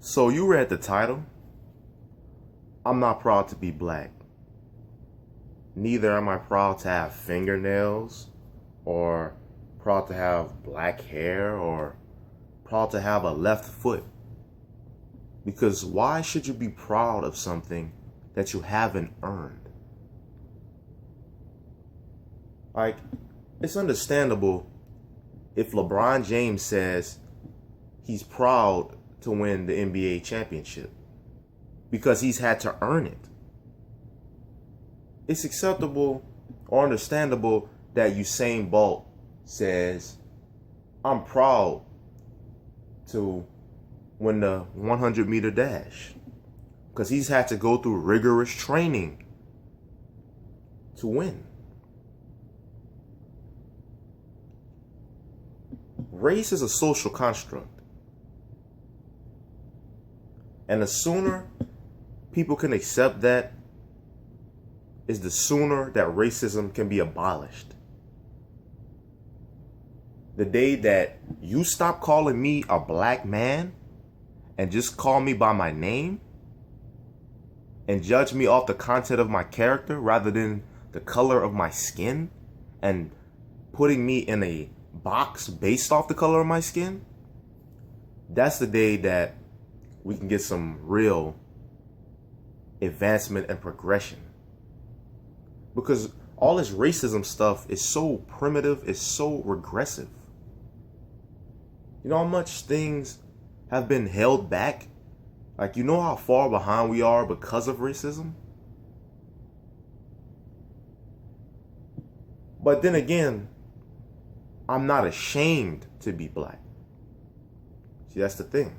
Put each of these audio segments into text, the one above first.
So you read the title. I'm not proud to be black. Neither am I proud to have fingernails or proud to have black hair or proud to have a left foot. Because why should you be proud of something that you haven't earned? Like, it's understandable if LeBron James says he's proud to win the NBA championship because he's had to earn it. It's acceptable or understandable that Usain Bolt says, I'm proud to win the 100-meter dash because he's had to go through rigorous training to win. Race is a social construct. And the sooner people can accept that is the sooner that racism can be abolished. The day that you stop calling me a black man and just call me by my name and judge me off the content of my character rather than the color of my skin and putting me in a box based off the color of my skin, that's the day that we can get some real advancement and progression. Because all this racism stuff is so primitive, it's so regressive. You know how much things have been held back? Like, you know how far behind we are because of racism? But then again, I'm not ashamed to be black. See, that's the thing.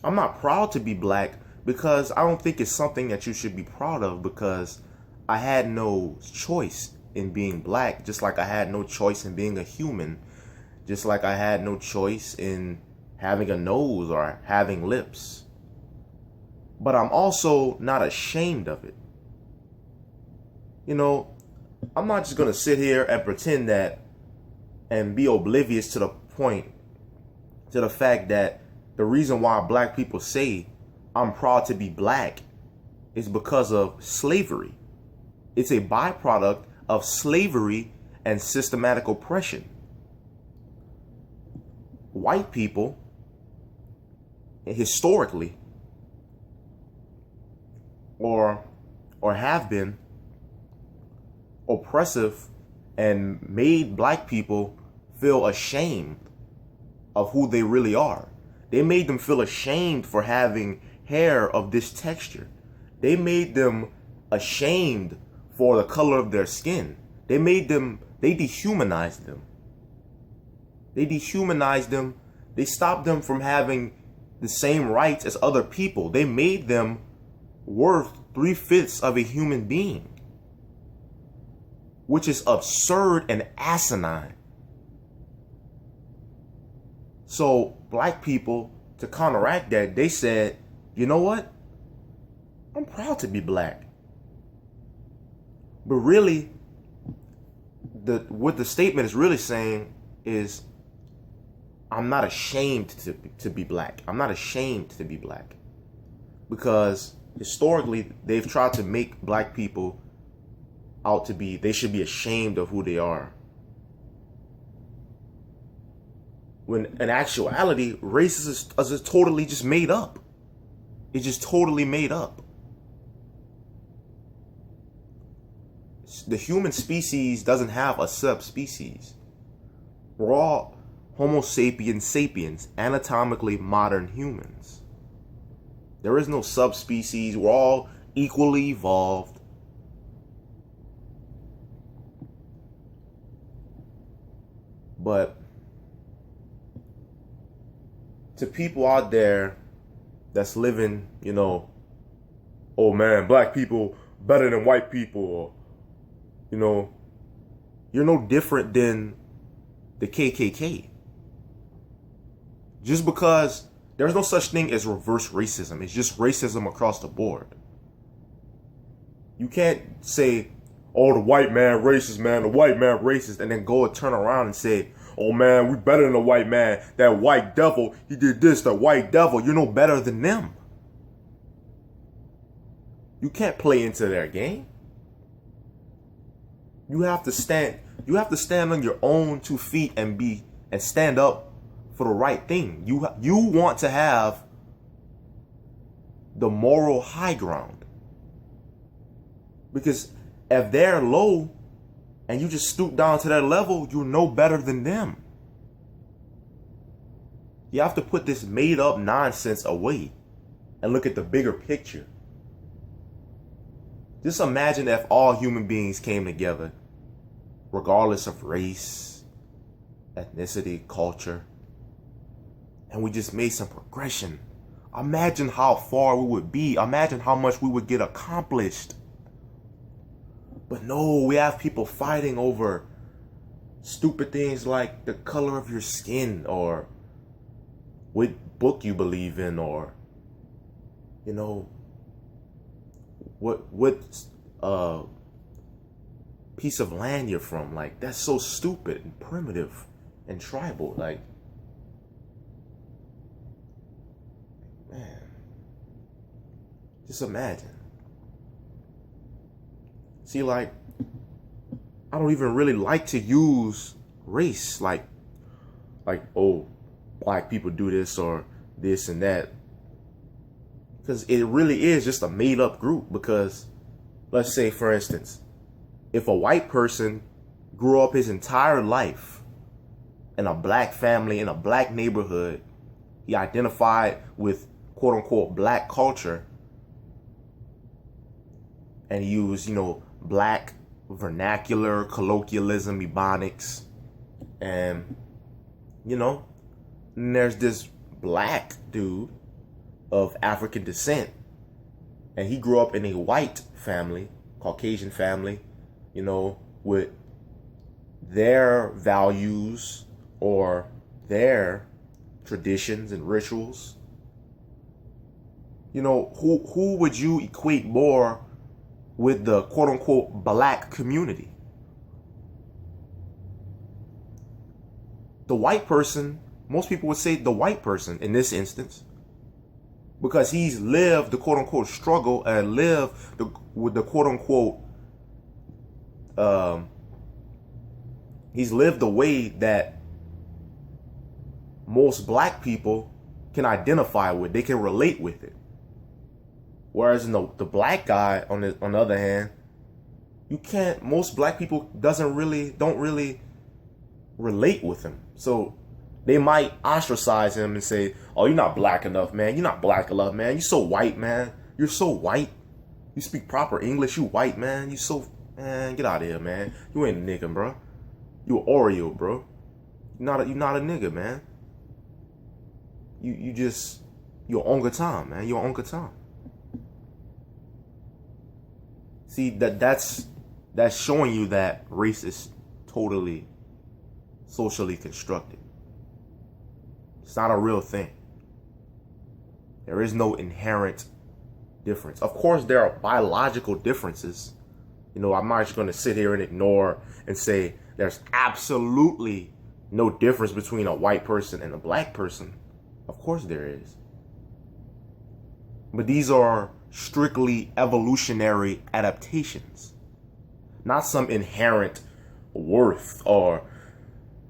I'm not proud to be black because I don't think it's something that you should be proud of, because I had no choice in being black, just like I had no choice in being a human, just like I had no choice in having a nose or having lips. But I'm also not ashamed of it. You know, I'm not just going to sit here and pretend that and be oblivious to the fact that the reason why black people say I'm proud to be black is because of slavery. It's a byproduct of slavery and systematic oppression. White people, historically, or have been oppressive and made black people feel ashamed of who they really are. They made them feel ashamed for having hair of this texture. They made them ashamed for the color of their skin. They dehumanized them. They dehumanized them. They stopped them from having the same rights as other people. They made them worth 3/5 of a human being, which is absurd and asinine. So black people, to counteract that, they said, you know what? I'm proud to be black. But really, what the statement is really saying is, I'm not ashamed to be black. I'm not ashamed to be black. Because historically, they've tried to make black people out to be, they should be ashamed of who they are. When in actuality, race is totally just made up. It's just totally made up. The human species doesn't have a subspecies. We're all Homo sapiens sapiens, anatomically modern humans. There is no subspecies. We're all equally evolved. But to people out there that's living, you know, oh man, black people better than white people, or, you know, you're no different than the KKK. Just because there's no such thing as reverse racism. It's just racism across the board. You can't say, oh, the white man racist, man, the white man racist, and then go and turn around and say, oh man, we better than the white man. That white devil, he did this, the white devil. You're no better than them. You can't play into their game. You have to stand on your own 2 feet and stand up for the right thing. You want to have the moral high ground. Because if they're low and you just stoop down to their level, you're no better than them. You have to put this made up nonsense away and look at the bigger picture. Just imagine if all human beings came together, regardless of race, ethnicity, culture, and we just made some progression. Imagine how far we would be. Imagine how much we would get accomplished. But no, we have people fighting over stupid things like the color of your skin or what book you believe in, or, you know, what piece of land you're from. Like, that's so stupid and primitive and tribal. Like, man, just imagine. See, like, I don't even really like to use race, like, oh, black people do this or this and that, because it really is just a made up group. Because let's say, for instance, if a white person grew up his entire life in a black family, in a black neighborhood, he identified with quote unquote black culture, and he used, you know, black vernacular, colloquialism, ebonics, and, you know, and there's this black dude of African descent, and he grew up in a white family, Caucasian family, you know, with their values or their traditions and rituals. You know, who would you equate more with the quote unquote black community? The white person. Most people would say the white person in this instance, because he's lived the quote unquote struggle and lived with the quote unquote, he's lived the way that most black people can identify with. They can relate with it. Whereas in the black guy, on the other hand, you can't. Most black people don't really relate with him. So they might ostracize him and say, "Oh, you're not black enough, man. You're not black enough, man. You're so white, man. You're so white. You speak proper English. You white, man. You so, man. Get out of here, man. You ain't a nigga, bro. You an Oreo, bro. You're not a nigga, man. You're Uncle Tom, man. You're Uncle Tom." See, that's showing you that race is totally socially constructed. It's not a real thing. There is no inherent difference. Of course, there are biological differences. You know, I'm not just going to sit here and ignore and say there's absolutely no difference between a white person and a black person. Of course there is. But these are strictly evolutionary adaptations, not some inherent worth or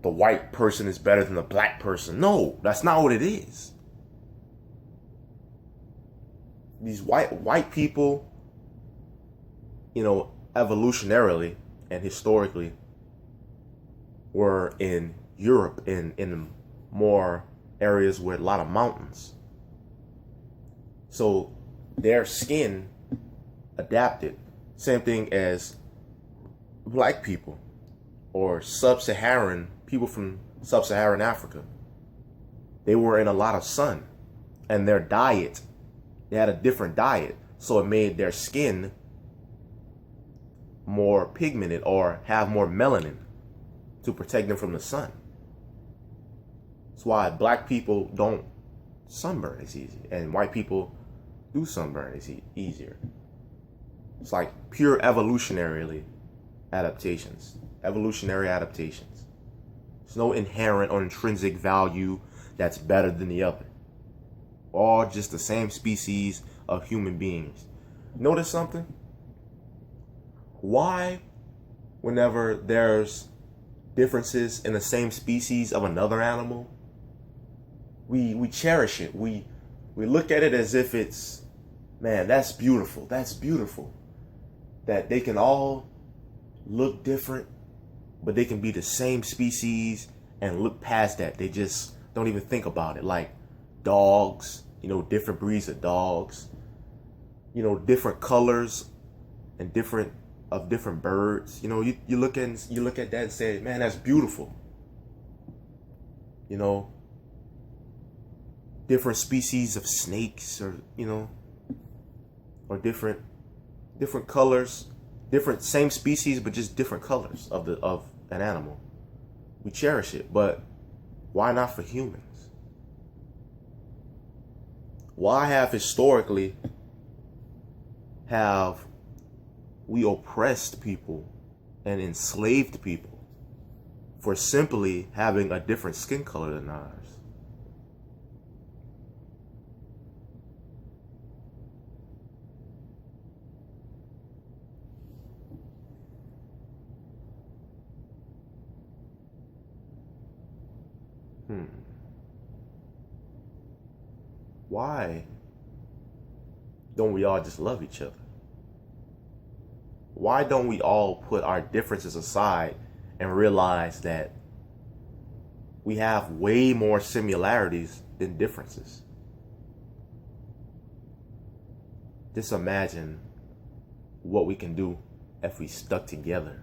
the white person is better than the black person. No, that's not what it is. These white people, you know, evolutionarily and historically were in Europe, in more areas with a lot of mountains. So their skin adapted. Same thing as black people or sub-Saharan people from sub-Saharan Africa. They were in a lot of sun, and their diet, they had a different diet. So it made their skin more pigmented or have more melanin to protect them from the sun. That's why black people don't sunburn as easy, and white people do sunburn as easier. It's like pure evolutionary adaptations. There's no inherent or intrinsic value that's better than the other. All just the same species of human beings. Notice something? Why, whenever there's differences in the same species of another animal, we cherish it. We look at it as if it's, man, that's beautiful. That's beautiful. That they can all look different, but they can be the same species and look past that. They just don't even think about it. Like dogs, different breeds of dogs, different colors and different birds. You look at that and say, man, that's beautiful. Different species of snakes, or different colors, different same species but just different colors of an animal. We cherish it, but why not for humans? Why have historically we oppressed people and enslaved people for simply having a different skin color than ours? Why don't we all just love each other? Why don't we all put our differences aside and realize that we have way more similarities than differences? Just imagine what we can do if we stuck together